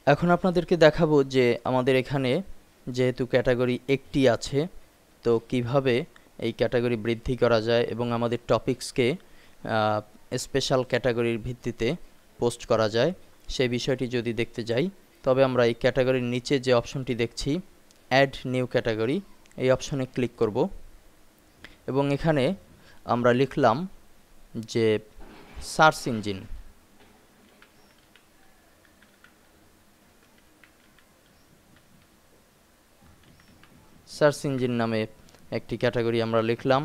এখন আপনাদেরকে দেখাবো যে আমাদের এখানে যেহেতু ক্যাটাগরি একটি আছে, তো কিভাবে এই ক্যাটাগরি বৃদ্ধি করা যায় এবং আমাদের টপিকসকে স্পেশাল ক্যাটাগরির ভিত্তিতে পোস্ট করা যায় সেই বিষয়টি যদি দেখতে যাই, তবে আমরা এই ক্যাটাগরির নিচে যে অপশনটি দেখছি অ্যাড নিউ ক্যাটাগরি, এই অপশনে ক্লিক করব এবং এখানে আমরা লিখলাম যে সার্চ ইঞ্জিন। সার্চ ইঞ্জিন নামে একটি ক্যাটাগরি আমরা লিখলাম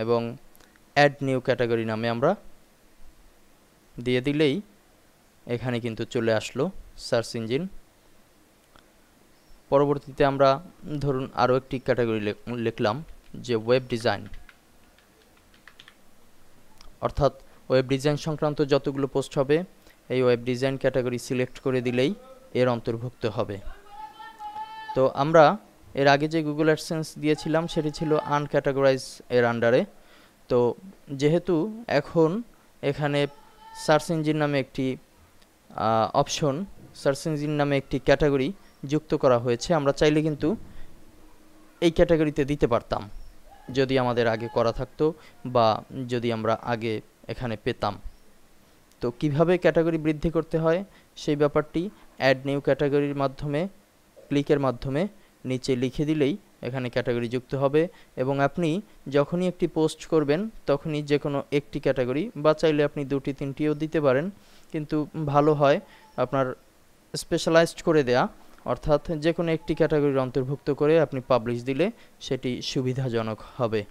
এবং অ্যাড নিউ ক্যাটাগরি নামে আমরা দিয়ে দিলেই এখানে কিন্তু চলে আসলো সার্চ ইঞ্জিন। পরবর্তীতে আমরা ধরুন আরও একটি ক্যাটাগরি লিখলাম যে ওয়েব ডিজাইন, অর্থাৎ ওয়েব ডিজাইন সংক্রান্ত যতগুলো পোস্ট হবে এই ওয়েব ডিজাইন ক্যাটাগরি সিলেক্ট করে দিলেই এর অন্তর্ভুক্ত হবে। তো আমরা এর আগে যে গুগল অ্যাডসেন্স দিয়েছিলাম সেটি ছিল আনক্যাটাগরাইজ এর আন্ডারে। তো যেহেতু এখন এখানে সার্চ ইঞ্জিন নামে একটি অপশন, সার্চ ইঞ্জিন নামে একটি ক্যাটাগরি যুক্ত করা হয়েছে, আমরা চাইলে কিন্তু এই ক্যাটাগরিতে দিতে পারতাম যদি আমাদের আগে করা থাকতো বা যদি আমরা আগে এখানে পেতাম। তো কিভাবে ক্যাটাগরি বৃদ্ধি করতে হয় সেই ব্যাপারটি অ্যাড নিউ ক্যাটাগরির মাধ্যমে ক্লিকের মাধ্যমে নিচে লিখে দিলেই এখানে ক্যাটাগরি যুক্ত হবে এবং আপনি যখনই একটি পোস্ট করবেন তখনই যে কোনো একটি ক্যাটাগরি বা চাইলে আপনি দুটি তিনটিও দিতে পারেন, কিন্তু ভালো হয় আপনার স্পেশালাইজড করে দেয়া, অর্থাৎ যে কোনো একটি ক্যাটাগরির অন্তর্ভুক্ত করে আপনি পাবলিশ দিলে সেটি সুবিধাজনক হবে।